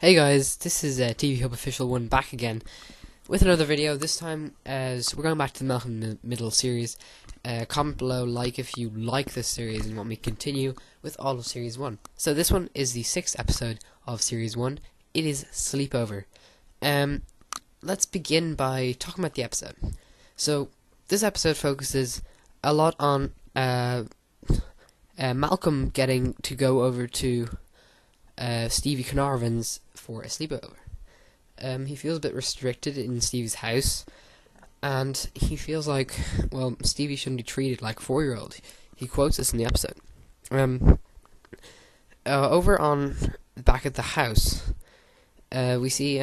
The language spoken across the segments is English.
Hey guys, this is TV Hub Official 1 back again with another video. This time as we're going back to the Malcolm in the Middle series. Comment below like if you like this series and want me to continue with all of series 1. So this one is the 6th episode of series 1. It is Sleepover. Let's begin by talking about the episode. So this episode focuses a lot on Malcolm getting to go over to Stevie Carnarvon's for a sleepover. He feels a bit restricted in Stevie's house, and he feels like, well, Stevie shouldn't be treated like a 4-year-old. He quotes this in the episode. Over on the back of the house, we see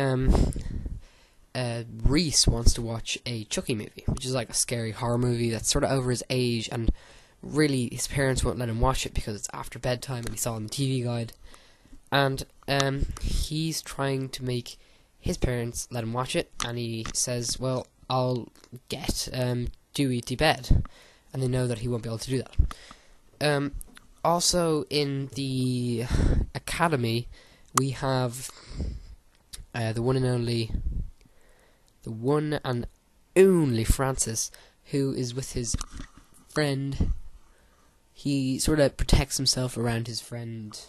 Reese wants to watch a Chucky movie, which is like a scary horror movie that's sort of over his age, and really his parents won't let him watch it because it's after bedtime and he saw it on the TV guide. And he's trying to make his parents let him watch it, and he says, well, I'll get Dewey to bed, and they know that he won't be able to do that. Also in the academy we have the one and only Francis, who is with his friend. He sort of protects himself around his friend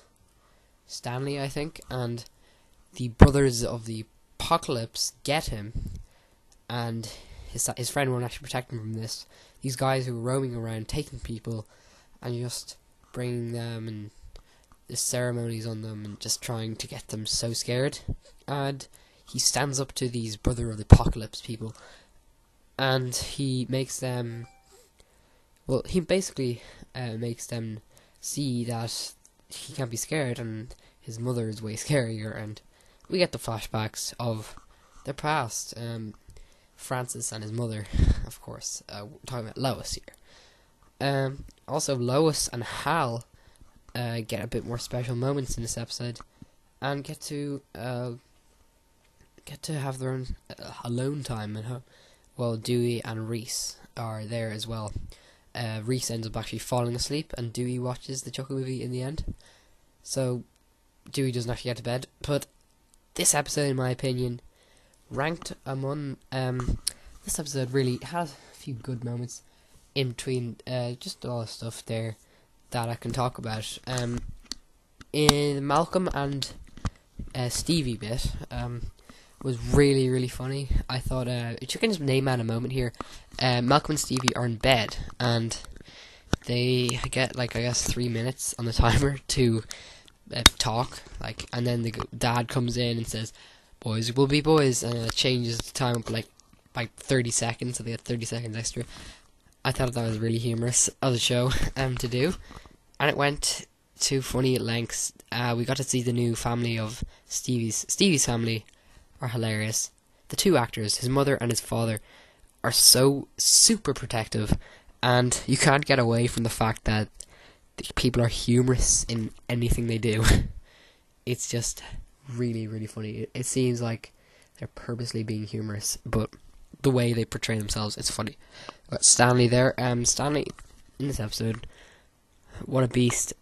Stanley, I think, and the brothers of the Apocylypse get him, and his friend won't actually protect him from this. These guys who are roaming around taking people and just bringing them, and the ceremonies on them, and just trying to get them so scared. And he stands up to these brother of the Apocylypse people, and he makes them, well, he basically makes them see that he can't be scared, and his mother is way scarier, and we get the flashbacks of their past. Francis and his mother, of course, talking about Lois here. Also, Lois and Hal get a bit more special moments in this episode, and get to have their own alone time at home. Well, Dewey and Reese are there as well. Reese ends up actually falling asleep, and Dewey watches the Chucky movie in the end. So Dewey doesn't actually get to bed. But this episode, in my opinion, ranked among this episode really has a few good moments in between. Just all the stuff there that I can talk about. In Malcolm and Stevie bit was really funny. I thought you can just name out a moment here. Malcolm and Stevie are in bed, and they get, like, I guess 3 minutes on the timer to talk, like, and then the dad comes in and says, "Boys will be boys," and it changes the time up by 30 seconds, so they get 30 seconds extra. I thought that was really humorous of the show to do, and it went to funny lengths. We got to see the new family of Stevie's family are hilarious. The two actors, his mother and his father, are so super protective, and you can't get away from the fact that the people are humorous in anything they do. It's just really funny. It seems like they're purposely being humorous, but the way they portray themselves, it's funny. Got Stanley there. Stanley in this episode, what a beast.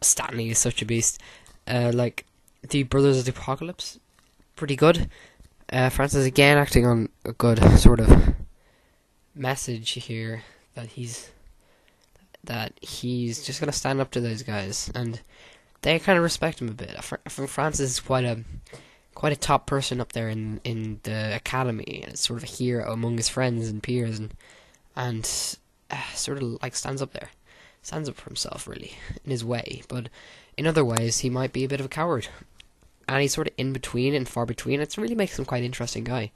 Stanley is such a beast. Like the brothers of the Apocylypse, pretty good. Francis again acting on a good sort of message here that he's just gonna stand up to those guys, and they kind of respect him a bit. Francis is quite a top person up there in the academy, and it's sort of a hero among his friends and peers, and sort of like stands up for himself really in his way, but in other ways he might be a bit of a coward. And he's sort of in between and far between. It really makes him quite an interesting guy.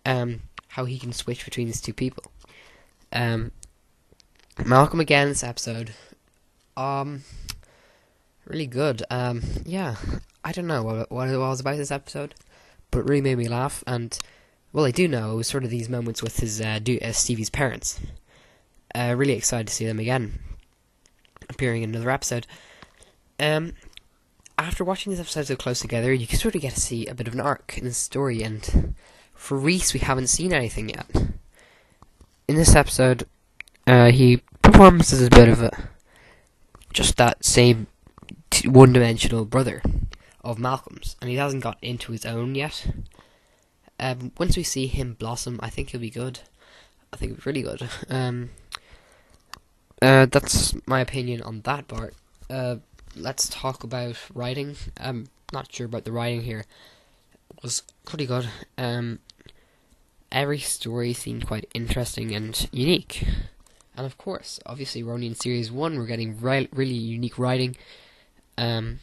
How he can switch between these two people. Malcolm again in this episode. Really good. Yeah, I don't know what it was about this episode, but it really made me laugh. And, well, I do know it was sort of these moments with his Stevie's parents. Really excited to see them again, appearing in another episode. After watching these episodes so close together, you can sort of get to see a bit of an arc in the story, and for Reese, we haven't seen anything yet. In this episode, he performs as a bit of just that same one-dimensional brother of Malcolm's, and he hasn't got into his own yet. Once we see him blossom, I think he'll be good. I think he'll be really good. That's my opinion on that part. Let's talk about writing. I'm not sure about the writing here. It was pretty good. Every story seemed quite interesting and unique. And of course, obviously we're only in Series 1, we're getting really unique writing. And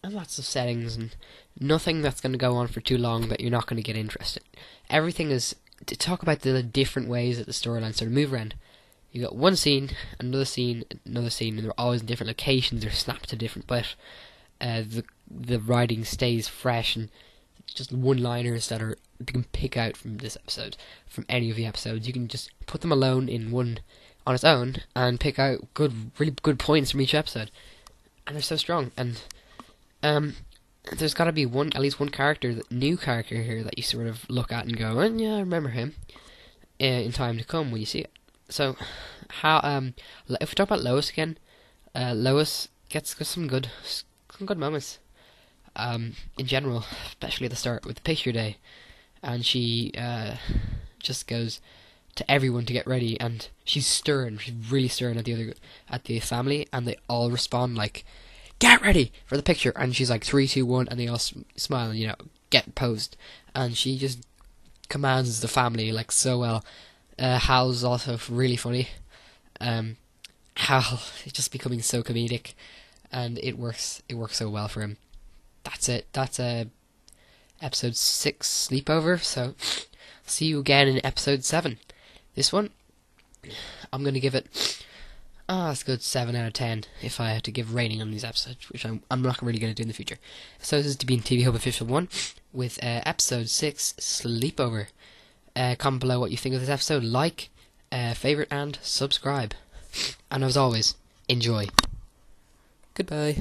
lots of settings, and nothing that's going to go on for too long that you're not going to get interested. Everything is to talk about the different ways that the storylines sort of move around. You got one scene, another scene, and they're always in different locations. They're snapped to different, but the writing stays fresh, and just one-liners that you can pick out from this episode, from any of the episodes. You can just put them alone in one on its own and pick out really good points from each episode, and they're so strong. And there's got to be at least one new character here that you sort of look at and go, oh, yeah, I remember him in time to come when you see it. So, if we talk about Lois again, Lois gets some good moments. In general, especially at the start with the picture day, and she just goes to everyone to get ready, and she's really stern at the family, and they all respond like, "Get ready for the picture," and she's like 3, 2, 1, and they all smile and get posed, and she just commands the family like so well. Hal's also really funny. Hal is just becoming so comedic, and it works so well for him. That's it. That's episode 6 sleepover. So see you again in episode 7. This one, I'm gonna give it it's a good 7 out of 10 if I had to give rating on these episodes, which I'm not really gonna do in the future. So this is to be in TV Hub Official 1 with episode 6 sleepover. Comment below what you think of this episode, like, favorite, and subscribe. And as always, enjoy. Goodbye.